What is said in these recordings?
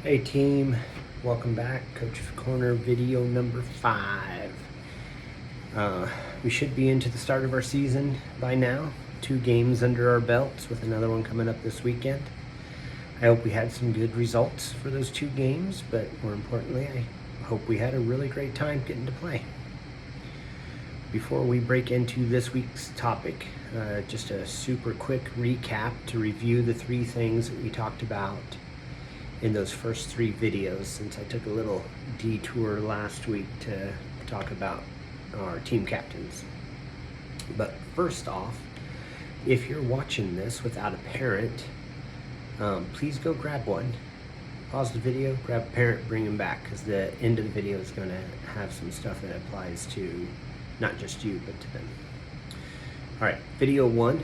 Hey team, welcome back. Coach Corner video number 5. We should be into the start of our season by now. 2 games under our belts with another one coming up this weekend. I hope we had some good results for those 2 games, but more importantly, I hope we had a really great time getting to play. Before we break into this week's topic, just a super quick recap to review the 3 things that we talked about in those first 3 videos, since I took a little detour last week to talk about our team captains. But first off, if you're watching this without a parent, please go grab one. Pause the video, grab a parent, bring them back, because the end of the video is going to have some stuff that applies to not just you, but to them. All right, video 1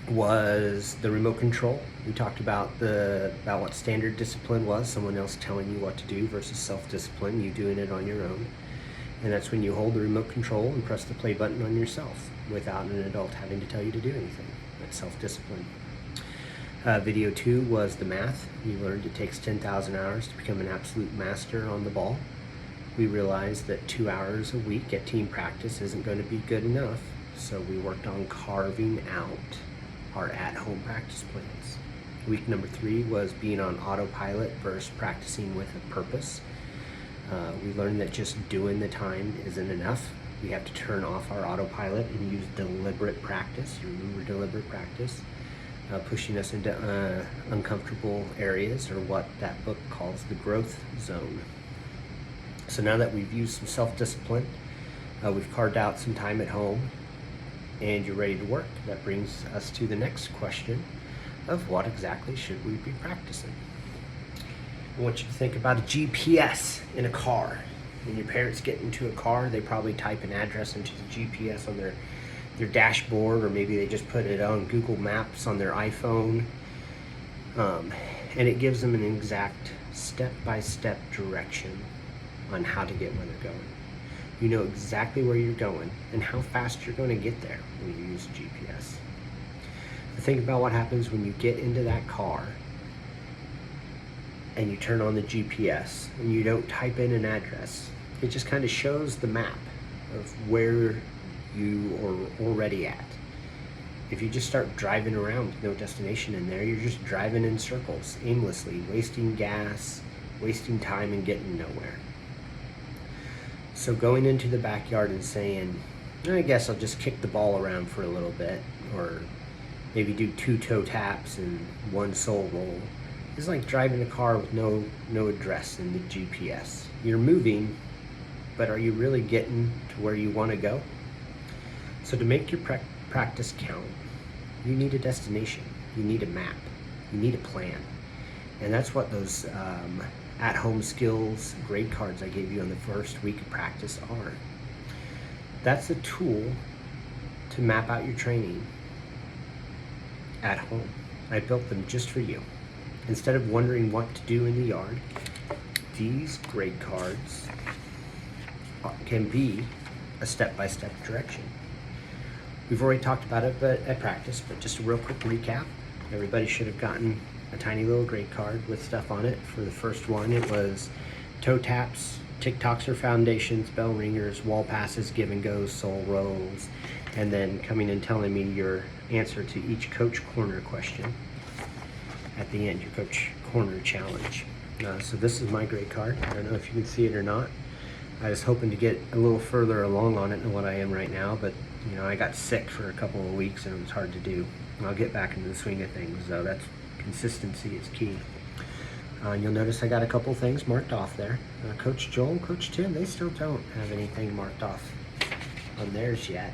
was the remote control. We talked about what standard discipline was, someone else telling you what to do, versus self-discipline, you doing it on your own. And that's when you hold the remote control and press the play button on yourself without an adult having to tell you to do anything. That's self-discipline. Video 2 was the math. We learned it takes 10,000 hours to become an absolute master on the ball. We realized that 2 hours a week at team practice isn't going to be good enough, so we worked on carving out our at-home practice plans. Week number 3 was being on autopilot versus practicing with a purpose. We learned that just doing the time isn't enough. We have to turn off our autopilot and use deliberate practice. You remember deliberate practice? Pushing us into uncomfortable areas, or what that book calls the growth zone. So now that we've used some self-discipline, we've carved out some time at home, and you're ready to work, that brings us to the next question of what exactly should we be practicing. I want you to think about a GPS in a car. When your parents get into a car, they probably type an address into the GPS on their dashboard, or maybe they just put it on Google Maps on their iPhone, and it gives them an exact step-by-step direction on how to get where they're going. You know exactly where you're going and how fast you're going to get there when you use GPS. But think about what happens when you get into that car and you turn on the GPS and you don't type in an address. It just kind of shows the map of where you are already at. If you just start driving around with no destination in there, you're just driving in circles aimlessly, wasting gas, wasting time, and getting nowhere. So going into the backyard and saying, I guess I'll just kick the ball around for a little bit, or maybe do 2 toe taps and 1 sole roll, is like driving a car with no address in the GPS. You're moving, but are you really getting to where you want to go? So to make your practice count, you need a destination, you need a map, you need a plan. And that's what those at-home skills grade cards I gave you on the first week of practice are. That's a tool to map out your training at home. I built them just for you. Instead of wondering what to do in the yard, these grade cards can be a step-by-step direction. We've already talked about it at practice, but just a real quick recap. Everybody should have gotten a tiny little grade card with stuff on it. For the first one, it was toe taps, TikToks or foundations, bell ringers, wall passes, give and goes, sole rolls, and then coming and telling me your answer to each Coach Corner question at the end, your Coach Corner challenge. So this is my grade card. I don't know if you can see it or not. I was hoping to get a little further along on it than what I am right now, but I got sick for a couple of weeks and it was hard to do. I'll get back into the swing of things, though. That's consistency is key. You'll notice I got a couple things marked off there. Coach Joel and Coach Tim, they still don't have anything marked off on theirs yet.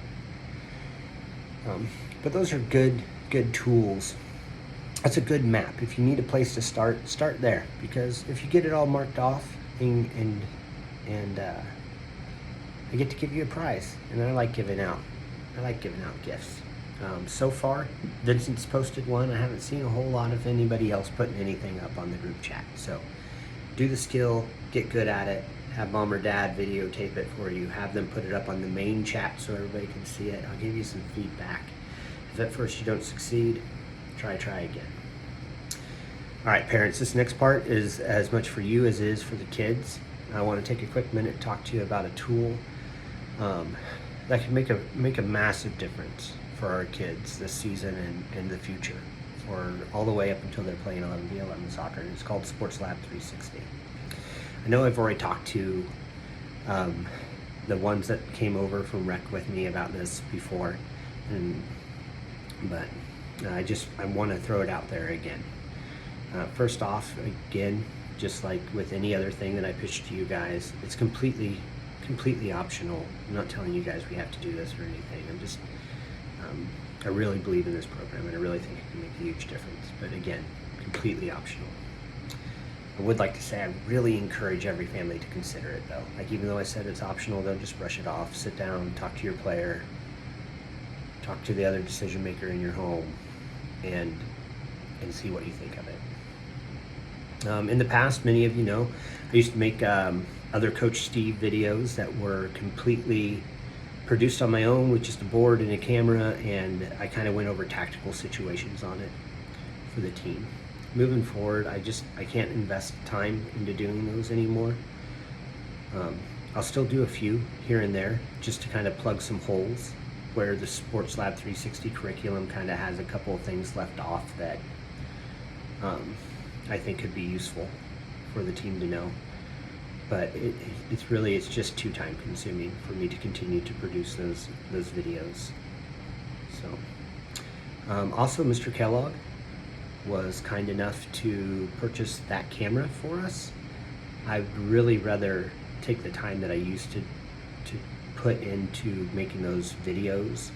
But those are good tools. That's a good map. If you need a place to start there, because if you get it all marked off and I get to give you a prize, and I like giving out gifts. So far, Vincent's posted one. I haven't seen a whole lot of anybody else putting anything up on the group chat. So do the skill, get good at it, have mom or dad videotape it for you, have them put it up on the main chat so everybody can see it. I'll give you some feedback. If at first you don't succeed, try again. All right, parents, this next part is as much for you as it is for the kids. I want to take a quick minute to talk to you about a tool that can make a massive difference for our kids this season and the future, for all the way up until they're playing 11v11 soccer. It's called Sports Lab 360. I know I've already talked to the ones that came over from Rec with me about this before, but I want to throw it out there again. First off, again, just like with any other thing that I pitched to you guys, it's completely optional. I'm not telling you guys we have to do this or anything. I really believe in this program, and I really think it can make a huge difference. But again, completely optional. I would like to say I really encourage every family to consider it, though. Like, even though I said it's optional, don't just brush it off. Sit down, talk to your player, talk to the other decision maker in your home, and see what you think of it. In the past, many of you know, I used to make other Coach Steve videos that were completely produced on my own with just a board and a camera, and I kind of went over tactical situations on it for the team. Moving forward, I can't invest time into doing those anymore. I'll still do a few here and there just to kind of plug some holes where the Sports Lab 360 curriculum kind of has a couple of things left off that I think could be useful for the team to know. But it's just too time consuming for me to continue to produce those videos. So also, Mr. Kellogg was kind enough to purchase that camera for us. I'd really rather take the time that I used to put into making those videos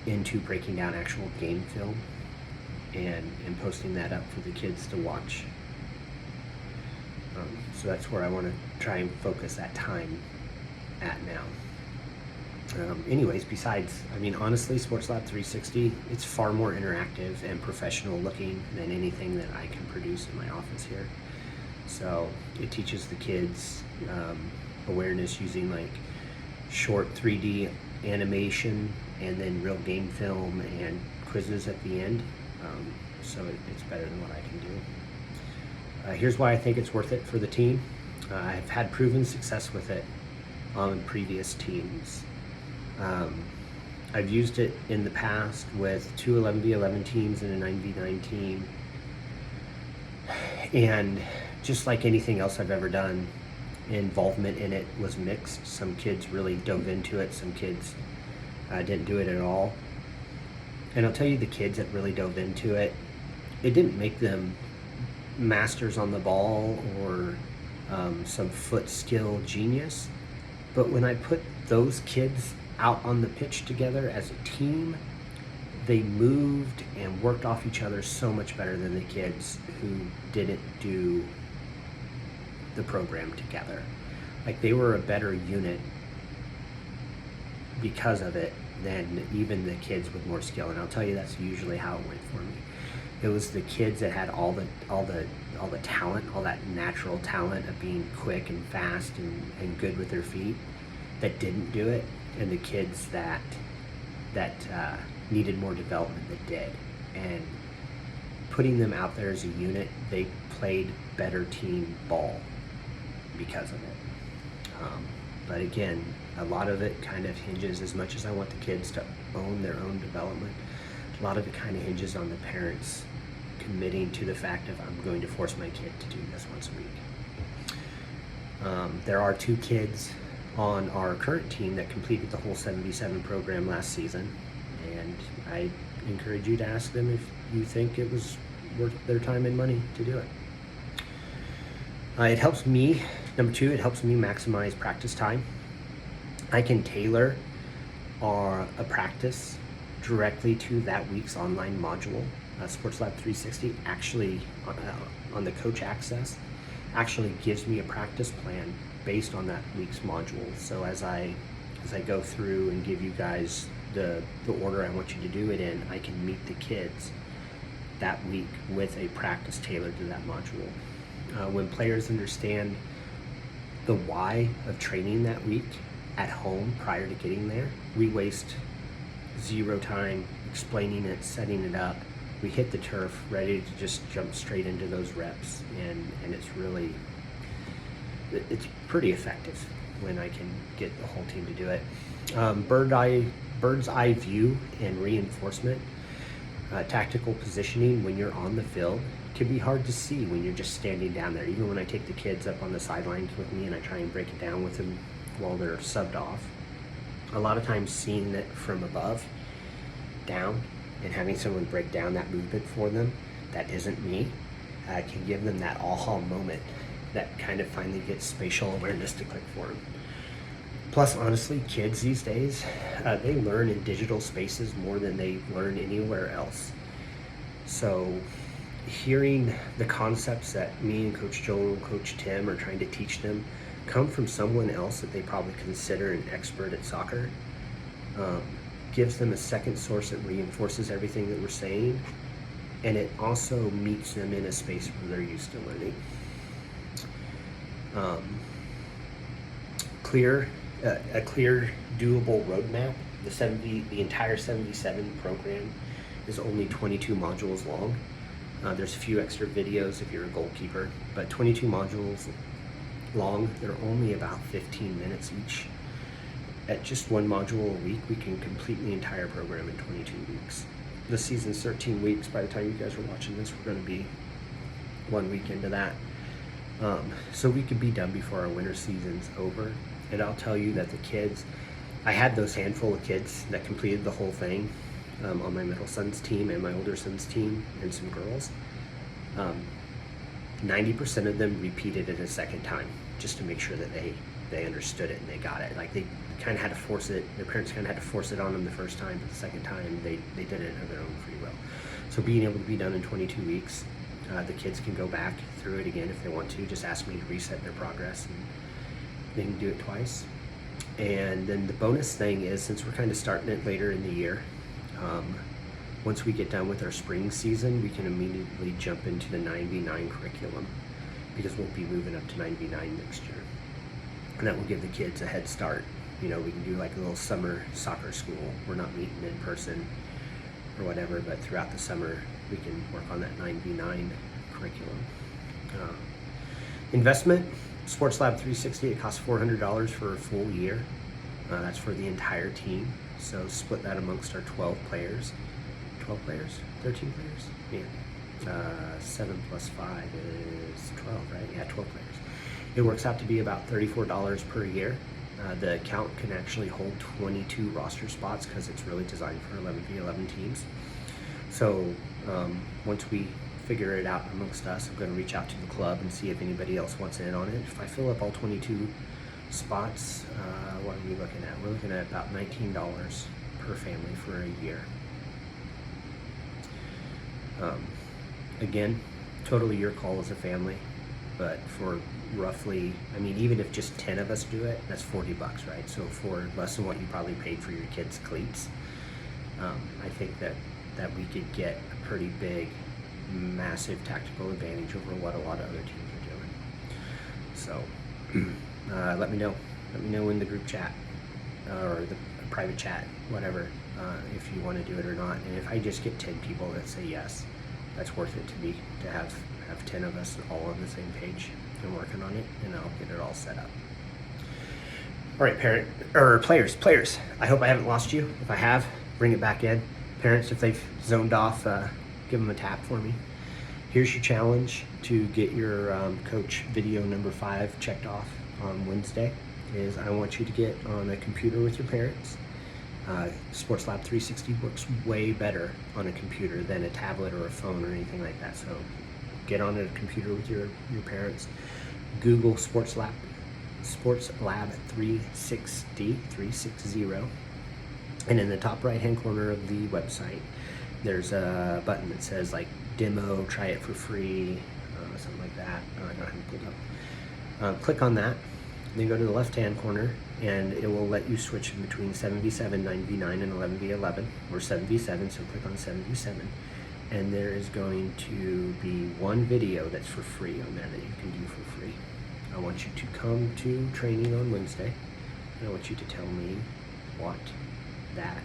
into breaking down actual game film and posting that up for the kids to watch. So that's where I want to try and focus that time at now. Anyways, besides, I mean, honestly, Sports Lab 360, it's far more interactive and professional looking than anything that I can produce in my office here. So it teaches the kids awareness using like short 3D animation and then real game film and quizzes at the end. So it's better than what I can do. Here's why I think it's worth it for the team. I've had proven success with it on previous teams. I've used it in the past with 2 11v11 teams and a 9v9 team. And just like anything else I've ever done, involvement in it was mixed. Some kids really dove into it, some kids didn't do it at all. And I'll tell you, the kids that really dove into it, it didn't make them masters on the ball or some foot skill genius. But when I put those kids out on the pitch together as a team, they moved and worked off each other so much better than the kids who didn't do the program together. Like, they were a better unit because of it than even the kids with more skill. And I'll tell you, that's usually how it went for me. It was the kids that had all the talent, all that natural talent of being quick and fast and good with their feet, that didn't do it, and the kids that needed more development that did. And putting them out there as a unit, they played better team ball because of it. But again, a lot of it kind of hinges, as much as I want the kids to own their own development, a lot of it kind of hinges on the parents committing to the fact of, I'm going to force my kid to do this once a week. There are 2 kids on our current team that completed the whole 7v7 program last season, and I encourage you to ask them if you think it was worth their time and money to do it. It helps me, number 2, it helps me maximize practice time. I can tailor a practice directly to that week's online module. Sports Lab 360 actually, on the Coach Access, actually gives me a practice plan based on that week's module. So as I go through and give you guys the order I want you to do it in, I can meet the kids that week with a practice tailored to that module. When players understand the why of training that week at home prior to getting there, we waste 0 time explaining it, setting it up, we hit the turf ready to just jump straight into those reps, and it's pretty effective when I can get the whole team to do it. Bird's eye view and reinforcement, tactical positioning when you're on the field can be hard to see when you're just standing down there. Even when I take the kids up on the sidelines with me and I try and break it down with them while they're subbed off, a lot of times seeing it from above down and having someone break down that movement for them that isn't me can give them that aha moment that kind of finally gets spatial awareness to click for them. Plus, honestly, kids these days, they learn in digital spaces more than they learn anywhere else. So hearing the concepts that me and Coach Joel and Coach Tim are trying to teach them come from someone else that they probably consider an expert at soccer, gives them a second source that reinforces everything that we're saying, and it also meets them in a space where they're used to learning. A clear, doable roadmap. The entire 77 program is only 22 modules long. There's a few extra videos if you're a goalkeeper, but 22 modules long. They're only about 15 minutes each. At just one module a week, we can complete the entire program in 22 weeks. The season's 13 weeks. By the time you guys are watching this, we're going to be 1 week into that. So we could be done before our winter season's over. And I'll tell you that the kids, I had those handful of kids that completed the whole thing on my middle son's team and my older son's team, and some girls. 90% of them repeated it a second time just to make sure that they understood it and they got it. Like, they kind of had to force it, their parents kind of had to force it on them the first time, but the second time they did it of their own free will. So being able to be done in 22 weeks, the kids can go back through it again if they want to. Just ask me to reset their progress, and they can do it twice. And then the bonus thing is, since we're kind of starting it later in the year, once we get done with our spring season, we can immediately jump into the 9v9 curriculum, because we'll be moving up to 9v9 next year. And that will give the kids a head start. You know, we can do like a little summer soccer school. We're not meeting in person or whatever, but throughout the summer, we can work on that 9v9 curriculum. Investment, Sports Lab 360, it costs $400 for a full year. That's for the entire team. So split that amongst our 12 players. 12 players? 13 players? Yeah. 7 plus 5 is 12, right? Yeah, 12 players. It works out to be about $34 per year. The account can actually hold 22 roster spots because it's really designed for 11v11 teams. So once we figure it out amongst us, I'm going to reach out to the club and see if anybody else wants in on it. If I fill up all 22 spots, what are we looking at? We're looking at about $19 per family for a year. Again, totally your call as a family, but for roughly, I mean, even if just 10 of us do it, that's $40, right? So for less than what you probably paid for your kids' cleats, I think that we could get a pretty big, massive tactical advantage over what a lot of other teams are doing. So let me know in the group chat or the private chat, whatever, if you want to do it or not. And if I just get 10 people that say yes, that's worth it to me, to have 10 of us all on the same page and working on it, and I'll get it all set up. All right, players, I hope I haven't lost you. If I have, bring it back in. Parents, if they've zoned off, give them a tap for me. Here's your challenge to get your coach video number 5 checked off on Wednesday. Is I want you to get on a computer with your parents. Sports Lab 360 works way better on a computer than a tablet or a phone or anything like that. So get on a computer with your parents. Google Sports Lab 360, and in the top right hand corner of the website, there's a button that says like demo, try it for free, something like that. I don't have it pulled up. Click on that, then go to the left hand corner, and it will let you switch between 7v7, 9v9, and 11v11, or 7v7, so click on 7v7. And there is going to be one video that's for free on there that you can do for free. I want you to come to training on Wednesday, and I want you to tell me what that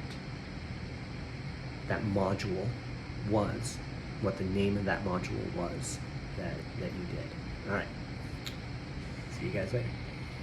module was, what the name of that module was that you did. All right. See you guys later.